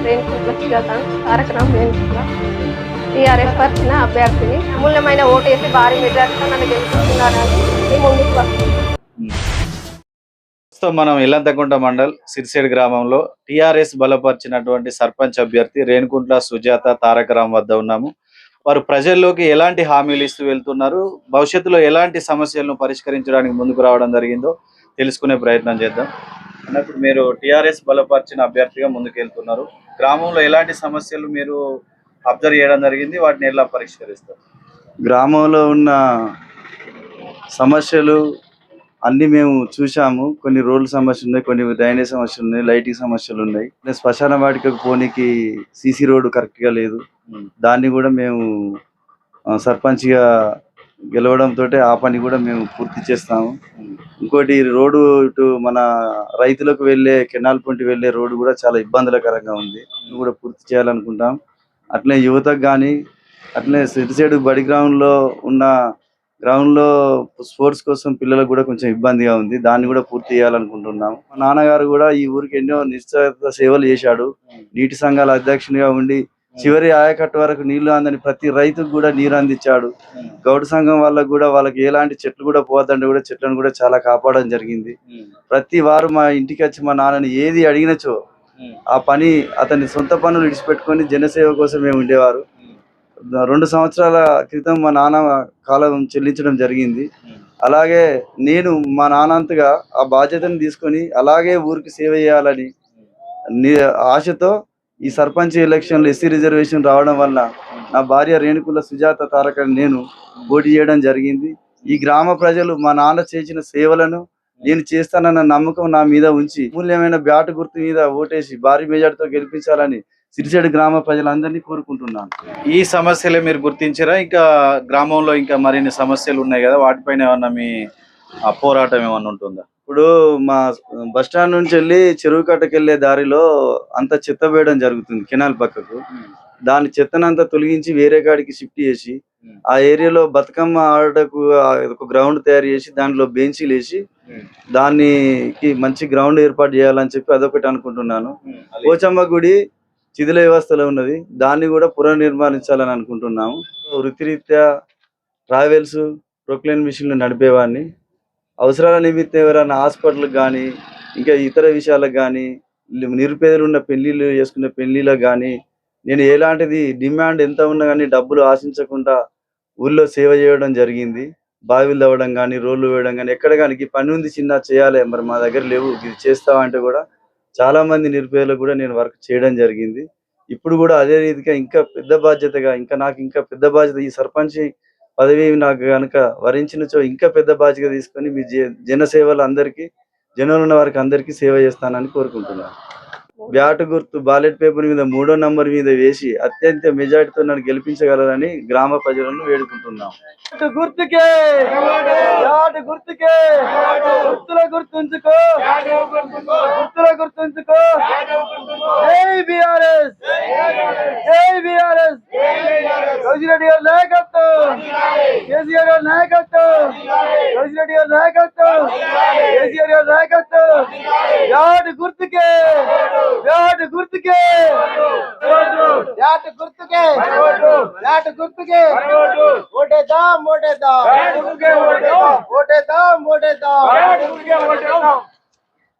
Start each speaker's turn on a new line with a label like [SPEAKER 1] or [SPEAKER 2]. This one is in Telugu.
[SPEAKER 1] రేణుకుంట్ల సుజాత తారక రామేంద్ర టీఆర్ఎస్ పరిచిన అభ్యర్థిని అమూల్యమైన ఓటు వేసి భారీ మెజార్టీతో నన్ను గెలుచుకున్నారని మీ ముందుకు వస్తుంది.
[SPEAKER 2] ప్రస్తుతం మనం ఇల్లంతకుంట మండల్ సిరిసేడ్ గ్రామంలో టీఆర్ఎస్ బలపరిచినటువంటి సర్పంచ్ అభ్యర్థి రేణుకుంట్ల సుజాత తారకరామ్ వద్ద ఉన్నాము. వారు ప్రజల్లోకి ఎలాంటి హామీలు ఇస్తూ వెళ్తున్నారు, భవిష్యత్తులో ఎలాంటి సమస్యలను పరిష్కరించడానికి ముందుకు రావడం జరిగిందో తెలుసుకునే ప్రయత్నం చేద్దాం. అన్నప్పుడు మీరు టీఆర్ఎస్ బలపరిచిన అభ్యర్థిగా ముందుకు వెళ్తున్నారు. గ్రామంలో ఎలాంటి సమస్యలు మీరు అబ్జర్వ్ చేయడం జరిగింది, వాటిని ఎలా పరిష్కరిస్తారు?
[SPEAKER 3] గ్రామంలో ఉన్న సమస్యలు అన్నీ మేము చూసాము. కొన్ని రోడ్ల సమస్యలు ఉన్నాయి, కొన్ని డ్రైనేజ్ సమస్యలు ఉన్నాయి, లైటింగ్ సమస్యలు ఉన్నాయి. శ్మశాన వాటికకు పోనీకి సీసీ రోడ్డు కరెక్ట్గా లేదు. దాన్ని కూడా మేము సర్పంచ్గా గెలవడంతో ఆ పని కూడా మేము పూర్తి చేస్తాము. ఇంకోటి రోడ్డు ఇటు మన రైతులకు వెళ్ళే కెనాల్ పొంటి వెళ్ళే రోడ్డు కూడా చాలా ఇబ్బందులకరంగా ఉంది. ఇది కూడా పూర్తి చేయాలనుకుంటాం. అట్లనే యువతకు కానీ అట్లనే సిరిసేడు బడి గ్రౌండ్లో స్పోర్ట్స్ కోసం పిల్లలకు కూడా కొంచెం ఇబ్బందిగా ఉంది. దాన్ని కూడా పూర్తి చేయాలనుకుంటున్నాం. మా నాన్నగారు కూడా ఈ ఊరికి ఎన్నో నిశ్చిత సేవలు చేశాడు. నీటి సంఘాల అధ్యక్షునిగా ఉండి చివరి ఆయకట్టు వరకు నీళ్లు అందని ప్రతి రైతుకు కూడా నీరు అందించాడు. గౌడు సంఘం వాళ్ళకు కూడా వాళ్ళకి ఎలాంటి చెట్లు కూడా పోవద్దంటే కూడా చెట్లను కూడా చాలా కాపాడడం జరిగింది. ప్రతి వారు మా ఇంటికి వచ్చి మా నాన్నని ఏది అడిగినచో ఆ పని అతని సొంత పనులు విడిచిపెట్టుకొని జనసేవ కోసం మేము ఉండేవారు. 2 సంవత్సరాల క్రితం మా నాన్న కాలం చెల్లించడం జరిగింది. అలాగే నేను మా నాన్నంతగా ఆ బాధ్యతను తీసుకొని అలాగే ఊరికి సేవ చేయాలని ఆశతో ఈ సర్పంచ్ ఎలక్షన్లో ఎస్సీ రిజర్వేషన్ రావడం వల్ల నా భార్య రేణుకుల సుజాత తారక నేను పోటీ చేయడం జరిగింది. ఈ గ్రామ ప్రజలు మా నాన్న చేసిన సేవలను నేను చేస్తానన్న నమ్మకం నా మీద ఉంచి మూల్యమైన బ్యాటు గుర్తు మీద ఓటేసి భారీ మెజార్టీతో గెలిపించాలని సిరిసేడు గ్రామ ప్రజలందరినీ కోరుకుంటున్నాను.
[SPEAKER 2] ఈ సమస్యలే మీరు గుర్తించారా? ఇంకా గ్రామంలో ఇంకా మరిన్ని సమస్యలు ఉన్నాయి కదా, వాటిపైన ఏమన్నా మీ పోరాటం ఏమన్నా ఉంటుందా?
[SPEAKER 3] ఇప్పుడు మా బస్ స్టాండ్ నుంచి వెళ్ళి చెరువు కట్టకి వెళ్ళే దారిలో అంత చెత్త వేయడం జరుగుతుంది కెనాల్ పక్కకు. దాని చెత్తనంతా తొలగించి వేరే కాడికి షిఫ్ట్ చేసి ఆ ఏరియాలో బతుకమ్మ ఆడటకు ఒక గ్రౌండ్ తయారు చేసి దాంట్లో బెంచీలు వేసి దానికి మంచి గ్రౌండ్ ఏర్పాటు చేయాలని చెప్పి అదొకటి అనుకుంటున్నాను. పోచమ్మ గుడి శిథిల వ్యవస్థలో ఉన్నది, దాన్ని కూడా పునర్నిర్మాణించాలని అనుకుంటున్నాము. వృత్తిరీత్యా ట్రావెల్స్ ప్రొక్లైన్ మిషన్లు నడిపేవాడిని. అవసరాల నిమిత్తం ఎవరైనా హాస్పిటల్కి కానీ ఇంకా ఇతర విషయాలకు కానీ నిరుపేదలు ఉన్న పెళ్లిళ్ళు చేసుకునే పెళ్లిళ్ళకు కానీ నేను ఎలాంటిది డిమాండ్ ఎంత ఉన్నా కానీ డబ్బులు ఆశించకుండా ఊళ్ళో సేవ చేయడం జరిగింది. బావిలు తవ్వడం కానీ రోడ్లు వేయడం కానీ ఎక్కడ కానీ ఈ పని ఉంది చిన్న చేయాలి, మరి మా దగ్గర లేవు ఇది చేస్తామంటే కూడా చాలా మంది నిరుపేదలకు కూడా నేను వర్క్ చేయడం జరిగింది. ఇప్పుడు కూడా అదే రీతిగా ఇంకా పెద్ద బాధ్యతగా నాకు ఇంకా పెద్ద బాధ్యత ఈ సర్పంచ్ పదవి నాకు కనుక వరించినచో ఇంకా పెద్ద బాధ్యత తీసుకొని మీ జనసేవలు అందరికీ జనంలో ఉన్న వారికి అందరికీ సేవ చేస్తానని కోరుకుంటున్నాను. బ్యాటు గుర్తు బాలెట్ పేపర్ మీద 3వ నంబర్ మీద వేసి అత్యంత మెజార్టీతో నన్ను గెలిపించగలరని గ్రామ ప్రజలను వేడుకుంటున్నాం. గుర్తుకే గుర్తుల గుర్తుంచుకో, గుర్తుల గుర్తుంచుకో. జై బీఆర్ఎస్, జై బీఆర్ఎస్. రోజిరెడ్డి గారి నాయకత్వం, కేసీఆర్ గారి నాయకత్వం, రోజిరెడ్డి గారి నాయకత్వం, కేసీఆర్ గారి నాయకత్వం. బ్యాటు గుర్తుకే, బ్యాటు గుర్తుకే, బ్యాటు గుర్తుకే, బ్యాటు గుర్తుకే. ఓటేద్దాం, ఓటేద్దాం, ఓటేద్దాం, ఓటేద్దాం.